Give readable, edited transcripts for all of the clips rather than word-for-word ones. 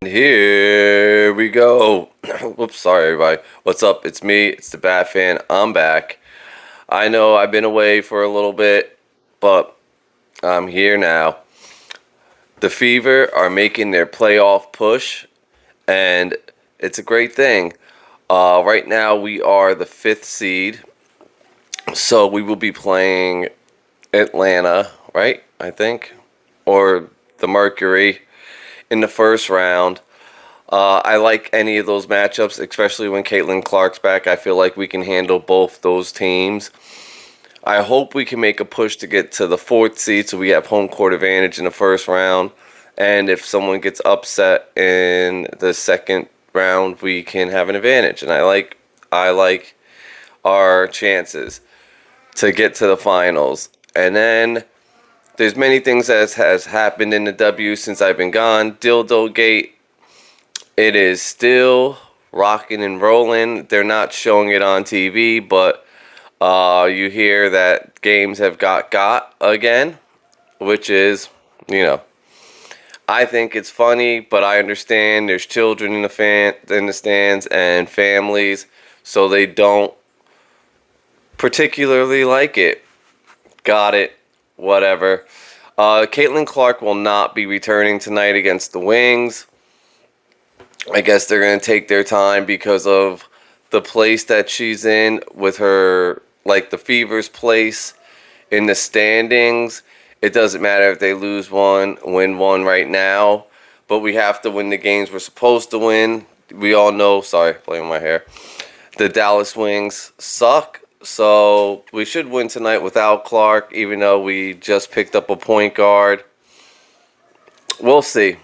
Here we go. Whoops, sorry everybody. What's up? It's me. It's the Bat Fan. I'm back. I know I've been away for a little bit, but I'm here now. The Fever are making their playoff push, and it's a great thing. Right now we are the 5th seed, so we will be playing Atlanta, right? I think, or the Mercury in the first round. I like any of those matchups, especially when Caitlin Clark's back. I feel like we can handle both those teams. I hope we can make a push to get to the 4th seed so we have home court advantage in the first round. And if someone gets upset in the second round, we can have an advantage. And I like our chances to get to the finals. And then there's many things that has happened in the W since I've been gone. Dildo Gate. It is still rocking and rolling. They're not showing it on TV, but you hear that games have got again, which is, I think it's funny, but I understand there's children in the stands and families, so they don't particularly like it. Got it. Whatever. Caitlin Clark will not be returning tonight against the Wings. I guess they're going to take their time because of the place that she's in with her, like the Fever's place in the standings. It doesn't matter if they lose one, win one right now, but we have to win the games we're supposed to win. We all know, sorry, playing my hair, the Dallas Wings suck, so we should win tonight without Clark, even though we just picked up a point guard. We'll see.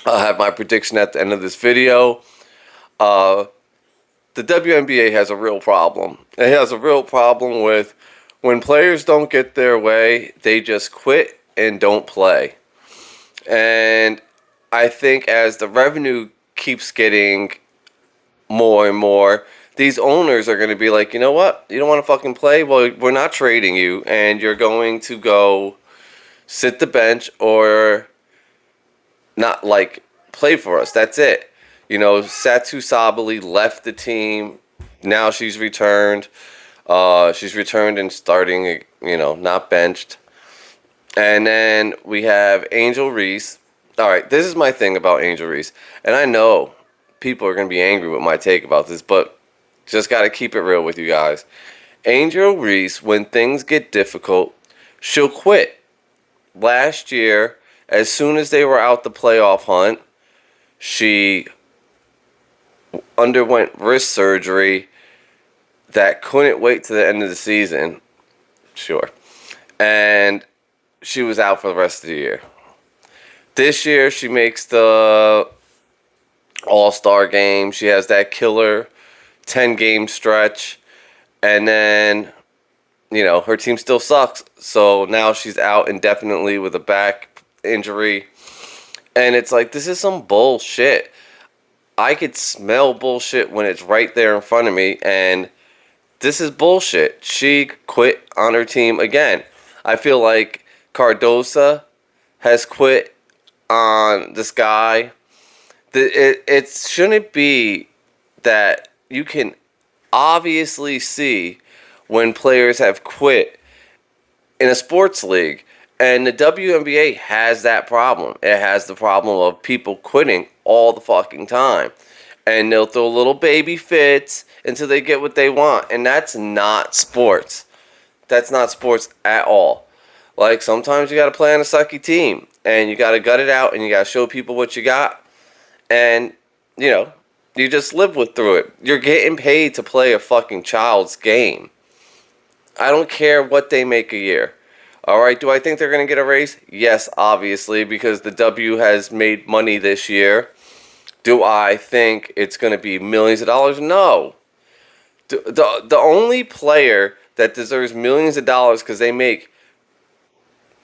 I'll have my prediction at the end of this video. The WNBA has a real problem. It has a real problem with when players don't get their way, they just quit and don't play. And I think as the revenue keeps getting more and more, these owners are going to be like, you know what? You don't want to fucking play? Well, we're not trading you, and you're going to go sit the bench or not play for us. That's it. Satu Sabali left the team. Now she's returned. She's returned and starting, not benched. And then we have Angel Reese. All right, this is my thing about Angel Reese. And I know people are going to be angry with my take about this, but just got to keep it real with you guys. Angel Reese, when things get difficult, she'll quit. Last year, as soon as they were out the playoff hunt, she underwent wrist surgery that couldn't wait to the end of the season. Sure. And she was out for the rest of the year. This year, she makes the All-Star game. She has that killer 10-game stretch. And then, her team still sucks. So now she's out indefinitely with a back injury. And it's like, this is some bullshit. I could smell bullshit when it's right there in front of me. And this is bullshit. She quit on her team again. I feel like Cardosa has quit on this guy. It shouldn't be that you can obviously see when players have quit in a sports league. And the WNBA has that problem. It has the problem of people quitting all the fucking time. And they'll throw little baby fits until they get what they want. And that's not sports. That's not sports at all. Like, sometimes you got to play on a sucky team. And you got to gut it out. And you got to show people what you got. And, you just live through it. You're getting paid to play a fucking child's game. I don't care what they make a year. All right, do I think they're going to get a raise? Yes, obviously, because the W has made money this year. Do I think it's going to be millions of dollars? No. The only player that deserves millions of dollars because they make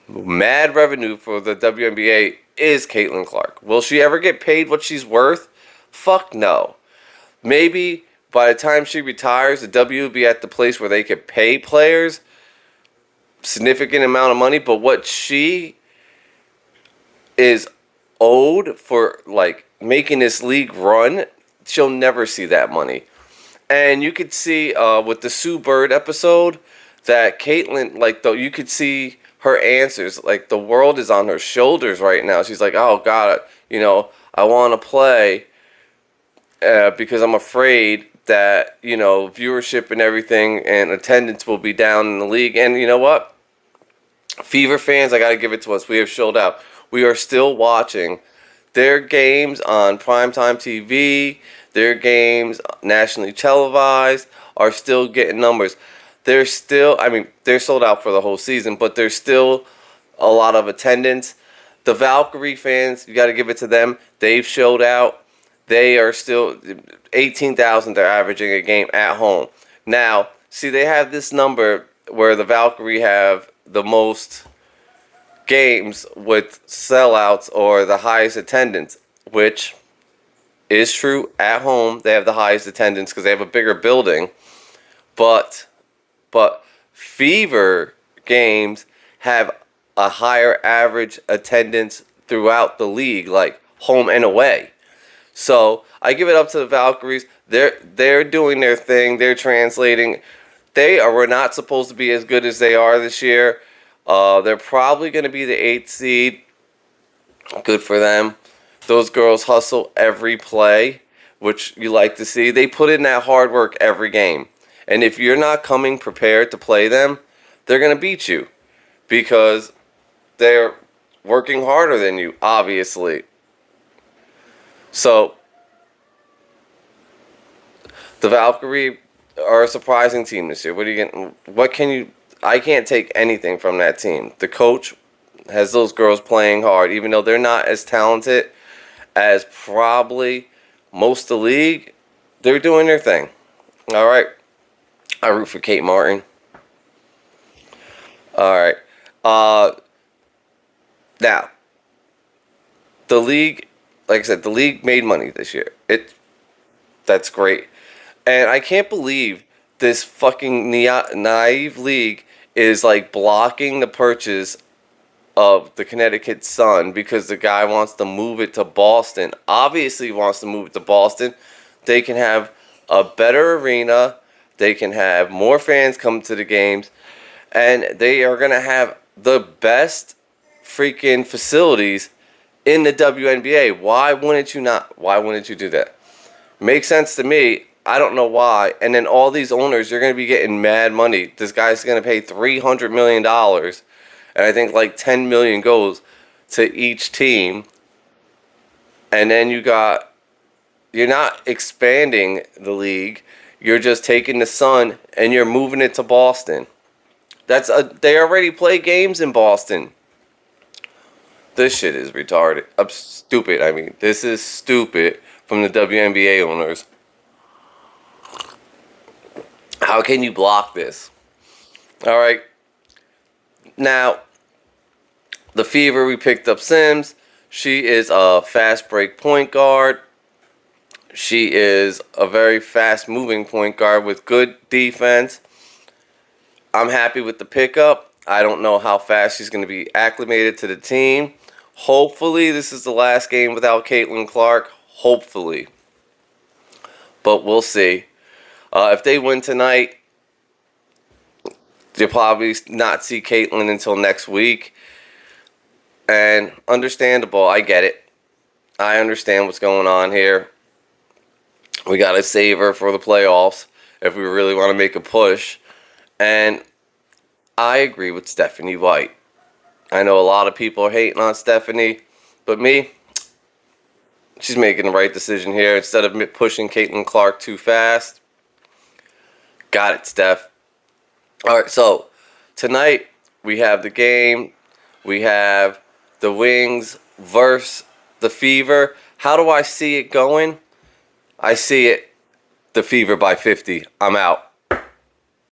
mad revenue for the WNBA is Caitlin Clark. Will she ever get paid what she's worth? Fuck no. Maybe by the time she retires, the W will be at the place where they could pay players significant amount of money, but what she is owed for like making this league run, she'll never see that money. And you could see with the Sue Bird episode that Caitlyn, like, though, you could see her answers. Like, the world is on her shoulders right now. She's like, oh, God, I want to play because I'm afraid that, viewership and everything and attendance will be down in the league. And you know what? Fever fans, I got to give it to us. We have showed out. We are still watching their games on primetime TV. Their games, nationally televised, are still getting numbers. They're sold out for the whole season, but there's still a lot of attendance. The Valkyrie fans, you got to give it to them. They've showed out. They are still 18,000 they're averaging a game at home. Now, see, they have this number where the Valkyrie have the most games with sellouts or the highest attendance, which is true. At home, they have the highest attendance because they have a bigger building. But Fever games have a higher average attendance throughout the league, like home and away. So I give it up to the Valkyries. They're doing their thing. They're translating. They were not supposed to be as good as they are this year. They're probably going to be the 8th seed. Good for them. Those girls hustle every play, which you like to see. They put in that hard work every game. And if you're not coming prepared to play them, they're going to beat you because they're working harder than you, obviously. So, the Valkyrie are a surprising team this year. I can't take anything from that team. The coach has those girls playing hard, even though they're not as talented as probably most of the league. They're doing their thing. All right. I root for Kate Martin. All right. Now, the league, like I said, the league made money this year. That's great. And I can't believe this fucking naive league is like blocking the purchase of the Connecticut Sun because the guy wants to move it to Boston. Obviously wants to move it to Boston. They can have a better arena. They can have more fans come to the games. And they are going to have the best freaking facilities in the WNBA. Why wouldn't you do that? Makes sense to me. I don't know why. And then all these owners, you're going to be getting mad money. This guy's going to pay $300 million. And I think like $10 million goes to each team. And then you're not expanding the league. You're just taking the Sun and you're moving it to Boston. They already play games in Boston. This shit is retarded. Stupid. This is stupid from the WNBA owners. How can you block this? All right. Now, the Fever, we picked up Sims. She is a fast break point guard. She is a very fast moving point guard with good defense. I'm happy with the pickup. I don't know how fast she's going to be acclimated to the team. Hopefully, this is the last game without Caitlin Clark. Hopefully. But we'll see. If they win tonight, you'll probably not see Caitlin until next week. And understandable. I get it. I understand what's going on here. We got to save her for the playoffs if we really want to make a push. And I agree with Stephanie White. I know a lot of people are hating on Stephanie, but me, she's making the right decision here. Instead of pushing Caitlin Clark too fast, got it, Steph. All right, so tonight we have the game. We have the Wings versus the Fever. How do I see it going? I see it, the Fever by 50. I'm out.